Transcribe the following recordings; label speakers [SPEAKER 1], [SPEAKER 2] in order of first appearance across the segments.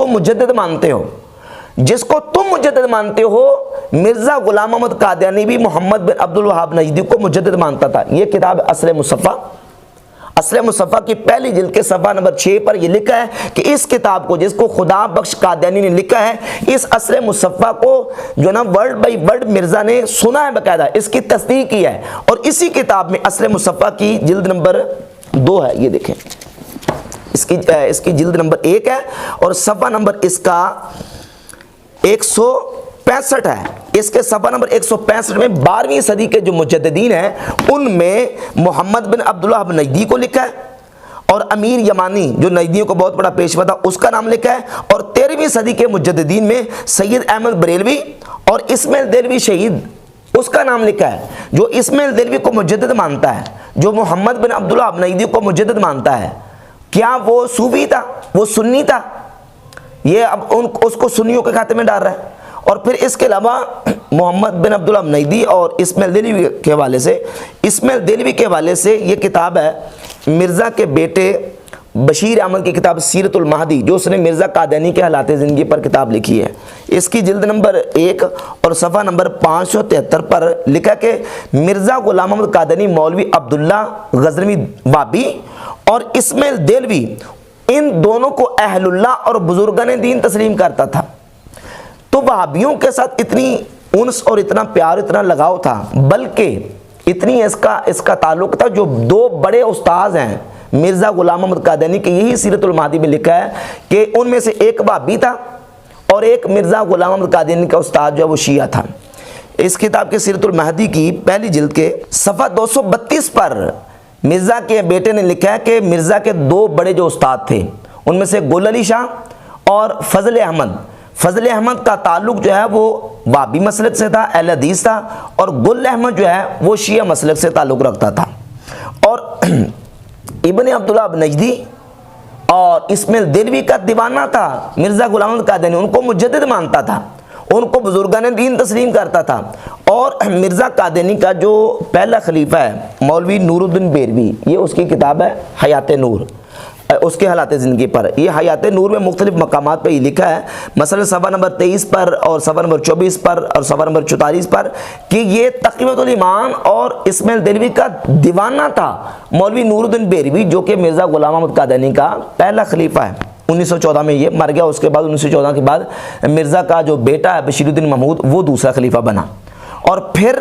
[SPEAKER 1] तुम मुजद्दिद मानते हो, जिसको तुम मुजद्दिद मानते हो, मिर्ज़ा गुलाम अहमद कादियानी भी मोहम्मद बिन अब्दुल वहाब नजदी को मुजद्दिद मानता था। ये किताब असले मुसफ़ा, असले मुसफ़ा की पहली जिल्द के सफ़ा नंबर 6 पर यह लिखा है कि इस किताब को, जिसको खुदा बख्श कादियानी ने लिखा है, इस असले मुसफ़ा को जो ना वर्ड बाई वर्ड मिर्ज़ा ने सुना है, बाकायदा इसकी तस्दीक की है। और इसी किताब में असले मुसफ़ा की जिल्द नंबर 2 है, ये देखें, इसकी जिल्द नंबर 1 है और सफ़ा नंबर इसका 165 है। इसके सफ़ा नंबर 165 में 12वीं सदी के जो मुजद्दिदीन हैं उनमें मोहम्मद बिन अब्दुल वहाब नजदी को लिखा है और अमीर यमानी जो नजदियों को बहुत बड़ा पेशवा था उसका नाम लिखा है। और 13वीं सदी के मुजद्दिदीन में सैयद अहमद बरेलवी और इस्माइल देलवी शहीद उसका नाम लिखा है। जो इस्माइल देलवी को मुजद्दिद मानता है, जो मोहम्मद बिन अब्दुल वहाब नजदी को मुजद्दिद मानता है, क्या वो सूफी था, वो सुन्नी था? ये अब उसको सुन्नियों के खाते में डाल रहा है। और फिर इसके अलावा मोहम्मद बिन अब्दुल वहाब नजदी और इस्माइल देलवी के हवाले से, इस्माइल देलवी के हवाले से ये किताब है मिर्ज़ा के बेटे बशीर अहमद की किताब सीरतुल महदी, जो उसने मिर्ज़ा कादियानी के हालात ज़िंदगी पर किताब लिखी है। इसकी जिल्द नंबर 1 और सफ़ा नंबर 573 पर लिखा कि मिर्ज़ा गुलाम अहमद कादियानी मौलवी अब्दुल्ला गज़नवी वाबी और इस्माइल देलवी इन दोनों को अहलुल्लाह और बुजुर्गान दीन तस्लीम करता था। तो वहाबियों के साथ इतनी उन्स और इतना प्यार, इतना लगाव था, बल्कि इतनी इसका ताल्लुक था, जो 2 बड़े उस्ताद हैं मिर्ज़ा गुलाम अहमद कादियानी के, यही सीरतुल महदी में लिखा है कि उनमें से एक वहाबी था और एक मिर्ज़ा गुलाम अहमद कादियानी का उस्ताद जो है वो शिया था। इस किताब के सीरतुल महदी की पहली जिल्द के सफ़ा 232 पर मिर्ज़ा के बेटे ने लिखा है कि मिर्ज़ा के 2 बड़े जो उस्ताद थे उनमें से गुल अली शाह और फजल अहमद। फजल अहमद का ताल्लुक जो है वो वाबी मसलक से था, अहले हदीस था, और गुल अहमद जो है वो शिया मसलक से ताल्लुक रखता था। और इब्न अब्दुल वहाब नजदी और इस्माइल देलवी का दीवाना था मिर्ज़ा गुलाम अहमद कादियानी, उनको मुजद्दिद मानता था, उनको बुजुर्गान दीन तस्लीम करता था। और मिर्ज़ा कादियानी का जो पहला खलीफा है मौलवी नूरुद्दीन बेरवी, ये उसकी किताब है हयात नूर, उसके हालात ज़िंदगी पर। ये हयात नूर में मुख्तलिफ मकामात पर ये लिखा है, मसलन सफ़ा नंबर 23 पर और सफ़ा नंबर 24 पर और सफ़ा नंबर 44 पर कि ये तक़ियतुल ईमान और इस्माइल देलवी का दीवाना था मौलवी नूरुद्दीन बेरवी, जो कि मिर्ज़ा गुलाम अहमद कादियानी का पहला खलीफा है। 1914 में ये मर गया। उसके बाद 1914 के बाद मिर्ज़ा का जो बेटा है बशीरुद्दीन महमूद, वो दूसरा खलीफा बना। और फिर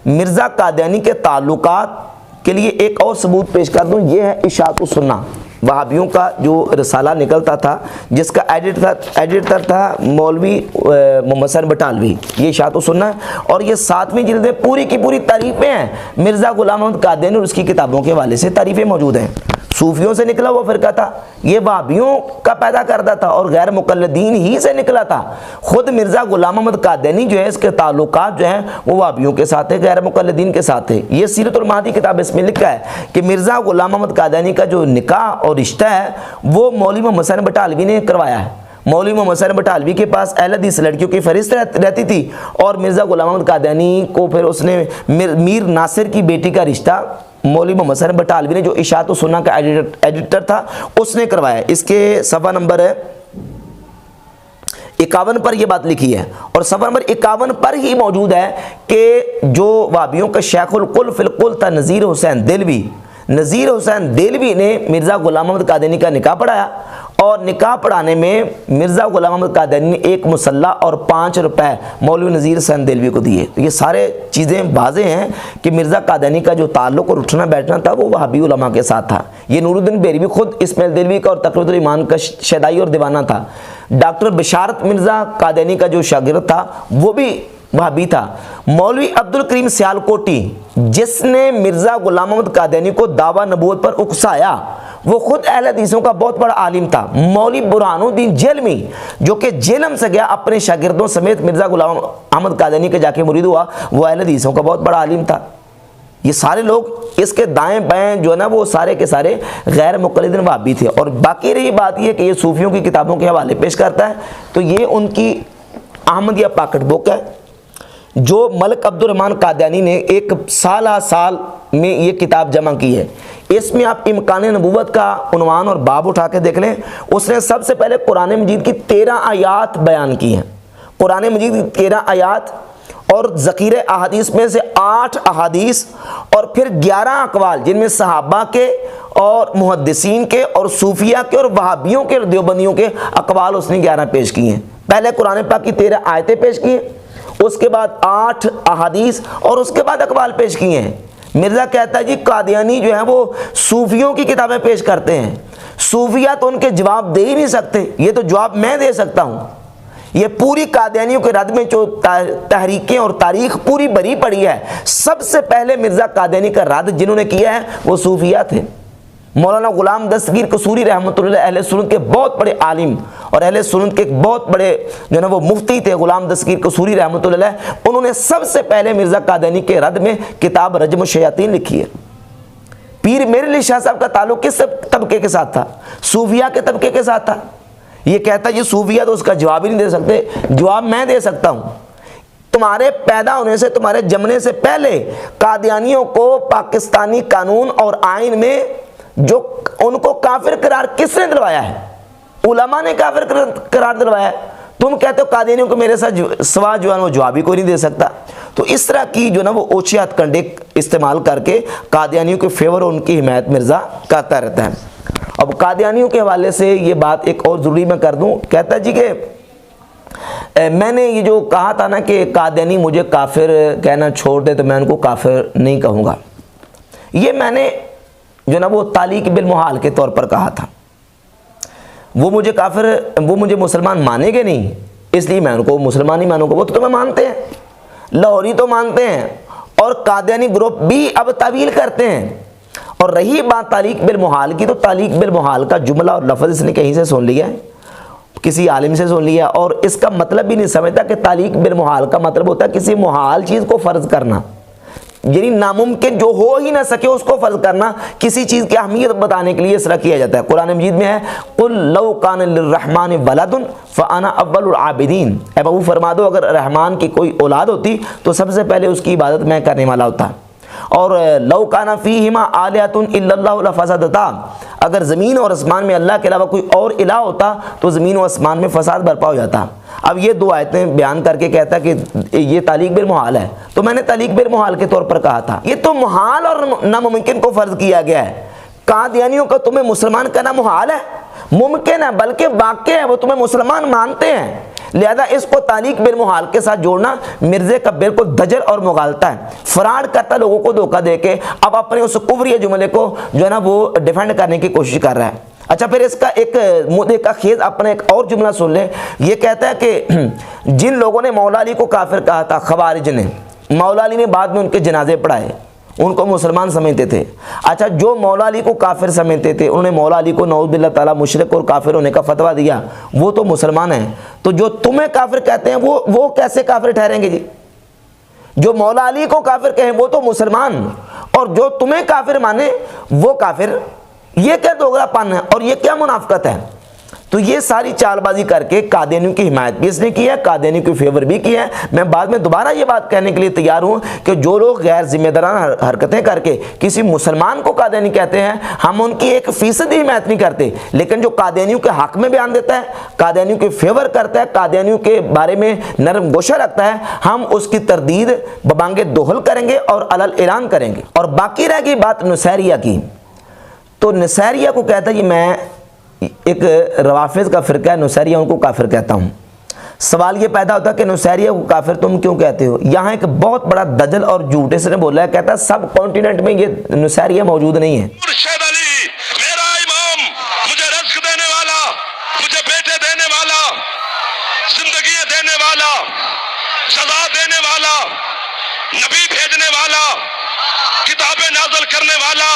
[SPEAKER 1] मिर्ज़ा कादियानी के ताल्लुकात के लिए एक और सबूत पेश कर दूँ, ये है इशाअतुस सुन्ना, वहाबियों का जो रिसाला निकलता था जिसका एडिटर था मौलवी मोहम्मद हसन बटालवी, ये इशाअतुस सुन्ना। और ये 7वीं जिल्द में पूरी की पूरी तारीफ़ें हैं मिर्ज़ा गुलाम अहमद कादियानी और उसकी किताबों के हवाले से तारीफ़ें मौजूद हैं। सूफियों से निकला हुआ फ़िरका था, ये वहाबियों का पैदा करता था और गैर मुक़ल्लिदीन ही से निकला था। ख़ुद मिर्ज़ा गुलाम अहमद कादियानी जो है इसके ताल्लुकात जो हैं वो वहाबियों के साथ है, गैर मुक़ल्लिदीन के साथ है। ये सीरतुल महदी किताब इसमें लिखा है कि मिर्ज़ा गुलाम अहमद कादियानी का जो निकाह और रिश्ता है वो मौलवी मोहम्मद हसन बटालवी ने करवाया है। मौलवी मोहम्मद हसन बटालवी के पास अहले हदीस लड़कियों की फहरिस्त रहती थी और मिर्ज़ा गुलाम अहमद कादियानी को फिर उसने मीर नासिर की बेटी का रिश्ता मौलवी मोहम्मद हसन बटालवी ने, जो इशाअतुस सुन्ना का एडिटर था, उसने करवाया। इसके सफ़ा नंबर 51 पर यह बात लिखी है और सफ़ा नंबर 51 पर ही मौजूद है कि जो वहाबियों का शेखुल कुल फिल कुल था नज़ीर हुसैन देलवी, नज़ीर हुसैन देलवी ने मिर्ज़ा गुलाम अहमद कादियानी का निकाह पढ़ाया और निकाह पढ़ाने में मिर्ज़ा गुलाम अहमद कादियानी ने 1 मुसल्ला और 5 रुपए मौलवी नज़ीर हुसैन देलवी को दिए। तो ये सारे चीज़ें वाज़ेह हैं कि मिर्ज़ा कादियानी का जो ताल्लुक़ और उठना बैठना था वो वहाबी उलमा के साथ था। ये नूरुद्दीन बेरवी खुद इस्माइल देलवी का और तक़ियतुल ईमान का शदाई और दीवाना था। डॉक्टर बशारत मिर्ज़ा कादियानी का जो शागिर्द था वो भी वहाबी था। मौलवी अब्दुल करीम सियालकोटी, जिसने मिर्ज़ा गुलाम अहमद कादियानी को दावा नबूवत पर उकसाया, वो खुद अहले हदीसों का बहुत बड़ा आलिम था। मौलवी बुरहानुद्दीन जेलमी, जो कि जेलम से गया अपने शागिर्दों समेत मिर्ज़ा गुलाम अहमद कादियानी के जाके मुरीद हुआ, वो अहले हदीसों का बहुत बड़ा आलिम था। ये सारे लोग इसके दाएं बाएं जो है ना वो सारे के सारे गैर मुक़ल्लिदीन वहाबी थे। और बाकी रही बात ये कि ये सूफियों की किताबों के हवाले पेश करता है, तो ये उनकी अहमदिया पॉकेट बुक है जो मलिक अब्दुर्रहमान कादियानी ने एक साल में ये किताब जमा की है। इसमें आप इम्कान नबूवत का उन्वान और बाब उठा के देख लें। उसने सबसे पहले कुरान मजीद की 13 आयात बयान की हैं। कुरान मजीद की 13 आयात और ज़कीर अहादीस में से 8 अहादीस और फिर 11 अकवाल, जिनमें सहाबा के और मुहद्दिसीन के और सूफिया के और वहाबियों के और देवबंदियों के अकवाल उसने 11 पेश किए हैं। पहले कुरान पाक की 13 आयतें पेश की हैं, उसके बाद 8 अहादीस और उसके बाद अकवाल पेश किए हैं। मिर्ज़ा कहता है जी कादियानी जो है वो सूफियों की किताबें पेश करते हैं, सूफिया तो उनके जवाब दे ही नहीं सकते, ये तो जवाब मैं दे सकता हूँ। ये पूरी कादियानियों के रद में जो तहरीकें और तारीख पूरी भरी पड़ी है, सबसे पहले मिर्ज़ा कादियानी का रद जिन्होंने किया है वो सूफिया थे। मौलाना गुलाम दस्तगीर कसूरी रहमतुल्लाह अहले सुन्नत के बहुत बड़े आलिम और अहले सुन्नत के बहुत बड़े जो है वो मुफ्ती थे, गुलाम दस्तगीर कसूरी रहमतुल्लाह, उन्होंने सबसे पहले मिर्ज़ा कादियानी के रद में किताब रजम शयातीन लिखी है। पीर मेरे अली शाह साहब का ताल्लुक किस तबके के साथ था? सूफिया के तबके के साथ था। ये कहता है ये सूफिया तो उसका जवाब ही नहीं दे सकते, जवाब मैं दे सकता हूँ। तुम्हारे पैदा होने से, तुम्हारे जमने से पहले कादियानियों को पाकिस्तानी कानून और आइन में जो उनको काफिर करार किसने दिलवाया है? उलमा ने काफिर करार दिलवाया है। तुम कहते हो कादियानियों को मेरे साथ सवाल जो है वो जवाब ही कोई नहीं दे सकता। तो इस तरह की जो ना वो ओछी हथकंडे इस्तेमाल करके कादियानियों के फेवर और उनकी हिमायत मिर्ज़ा करता रहता है। अब कादियानियों के हवाले से ये बात एक और ज़रूरी मैं कर दूं, कहता है जी कि मैंने ये जो कहा था ना कि कादियानी मुझे काफिर कहना छोड़ दे तो मैं उनको काफिर नहीं कहूँगा, ये मैंने जो ना वो तालीक बिल मुहाल के तौर पर कहा था। वो मुझे काफिर, वो मुझे मुसलमान मानेंगे नहीं, इसलिए मैं उनको मुसलमान ही मानूंगा। वो तो तुम्हें मानते हैं, लाहौरी तो मानते हैं और कादियानी ग्रुप भी अब तावील करते हैं। और रही बात तालीक बिल मुहाल की, तो तालीक बिल मुहाल का जुमला और लफ्ज़ इसने कहीं से सुन लिया है, किसी आलिम से सुन लिया, और इसका मतलब भी नहीं समझता कि तालीक बिल मुहाल का मतलब होता है किसी मुहाल चीज़ को फ़र्ज करना, यानी नामुमकिन जो हो ही ना सके उसको फर्ज करना। किसी चीज़ की अहमियत बताने के लिए इस तरह किया जाता है। कुरान मजीद में है कुल लौ कान लिर्रहमान वलदुन फ़अना अव्वलुल आबिदीन, ए बाबू फरमा दो अगर रहमान की कोई औलाद होती तो सबसे पहले उसकी इबादत मैं करने वाला होता। और लौ काना फ़ीहिमा आलिहतुन इल्लल्लाहु लफ़सदता, अगर ज़मीन और आसमान में अल्लाह के अलावा कोई और इलाह होता तो ज़मीन और आसमान में फसाद बर्पा हो जाता। अब ये दो आयतें बयान करके कहता है कि ये तालीक बिल मुहाल है, तो मैंने तालीक बिल मुहाल के तौर पर कहा था। ये तो मुहाल और नामुमकिन को फ़र्ज किया गया है। कादियानियों का तुम्हें मुसलमान कहना मुहाल है, मुमकिन है, बल्कि वाक़ई है, वो तुम्हें मुसलमान मानते हैं, लिहाजा इसको तालीक बिल मुहाल के साथ जोड़ना मिर्ज़े का बिल्कुल दजल और मुगालता है। फराड करता लोगों को धोखा देके अब अपने उस कुफ्रिया जुमले को जो है ना वो डिफेंड करने की कोशिश कर रहा है। अच्छा, फिर इसका एक मुद्दे का खेज अपने एक और जुमला सुन ले। ये कहता है कि जिन लोगों ने मौला अली को काफिर कहा था, खवारिज ने, मौला अली ने बाद में उनके जनाजे पढ़ाए, उनको मुसलमान समझते थे। अच्छा, जो मौला अली को काफिर समझते थे उन्होंने मौला अली को नऊज़ बिल्लाह ताला मुशरिक और काफिर होने का फतवा दिया, वो तो मुसलमान हैं। तो जो तुम्हें काफिर कहते हैं वो कैसे काफिर ठहरेंगे जी? जो मौला अली को काफिर कहें वो तो मुसलमान, और जो तुम्हें काफिर माने वो काफिर, ये क्या दोगलापन है और ये क्या मुनाफकत है? तो ये सारी चालबाजी करके कादियानियों की हिमायत भी इसने की है, कादियानियों की फेवर भी की है। मैं बाद में दोबारा ये बात कहने के लिए तैयार हूँ कि जो लोग गैर जिम्मेदाराना हरकतें करके किसी मुसलमान को कादियानी कहते हैं, हम उनकी 1% हिमायत नहीं करते, लेकिन जो कादियानियों के हक में बयान देता है, कादियानियों के फेवर करता है, कादियानियों के बारे में नरम गोशा रखता है, हम उसकी तरदीद बबांगे दोहल करेंगे और अलल ऐलान करेंगे। और बाकी रह गई बात नुसैरिया की, तो नुसैरिया को कहता है कि मैं एक रवाफिज़ का फ़िरका है, नुसैरिया उनको काफिर कहता हूँ। सवाल ये पैदा होता है कि नुसैरिया को काफिर तुम क्यों कहते हो? यहाँ एक बहुत बड़ा दजल और झूठ इसने बोला है, कहता है सब कॉन्टिनेंट में ये नुसैरिया मौजूद नहीं है।
[SPEAKER 2] मुर्शिद अली मेरा इमाम, मुझे रज़्क़ देने वाला, मुझे बेटे देने वाला, जिंदगी देने वाला, सजा देने वाला, नबी भेजने वाला, किताबें नाज़िल करने वाला।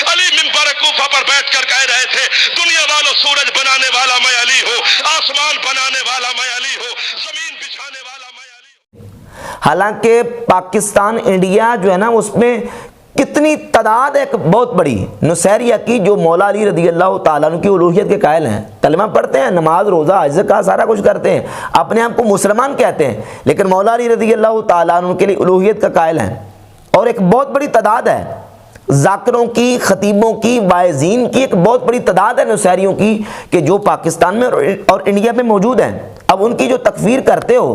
[SPEAKER 2] अली मिंबर कूफा पर बैठकर कह रहे थे, दुनिया वालों सूरज बनाने वाला मैं अली हूँ, आसमान बनाने वाला मैं अली हूँ, जमीन बिछाने वाला मैं अली हूँ।
[SPEAKER 1] हालांकि पाकिस्तान इंडिया जो है ना उसमें कितनी तादाद है बहुत बड़ी नुसैरिया की, जो मौला अली रज़ी अल्लाह ताला अन्हु की उलूहियत के कायल हैं, कलमा पढ़ते हैं, नमाज रोज़ा हज ज़कात सारा कुछ करते हैं, अपने आप को मुसलमान कहते हैं, लेकिन मौला अली रज़ी अल्लाह ताला अन्हु के लिए उलूहियत का कायल हैं। और एक बहुत बड़ी तादाद है, जाकिरों की, खतीबों की, वाइजीन की एक बहुत बड़ी तादाद है नुसैरियों की कि जो पाकिस्तान में और इंडिया में मौजूद हैं। अब उनकी जो तकफीर करते हो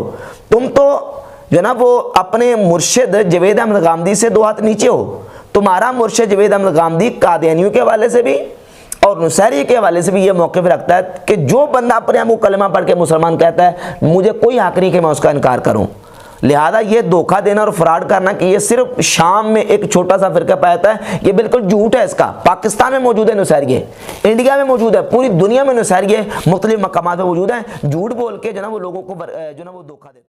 [SPEAKER 1] तुम, तो जनाब वो अपने मुर्शिद जवेद अहमद गामदी से दो हाथ नीचे हो। तुम्हारा मुर्शिद जवेद अहमद गामदी कादियानियों के हवाले से भी और नुसैरी के हवाले से भी ये मौक़िफ़ रखता है कि जो बंदा अपने आप को कलमा पढ़ के मुसलमान कहता है, मुझे कोई हक़ नहीं कि मैं उसका इनकार करूँ। लिहाजा ये धोखा देना और फ्रॉड करना कि ये सिर्फ शाम में एक छोटा सा फिरका पाता है, ये बिल्कुल झूठ है। इसका पाकिस्तान में मौजूद है नुसैरिये, इंडिया में मौजूद है, पूरी दुनिया में नुसैरिये मुख्तलिफ मकामात में मौजूद है। झूठ बोल के जो ना वो लोगों को जो ना वो धोखा देते हैं।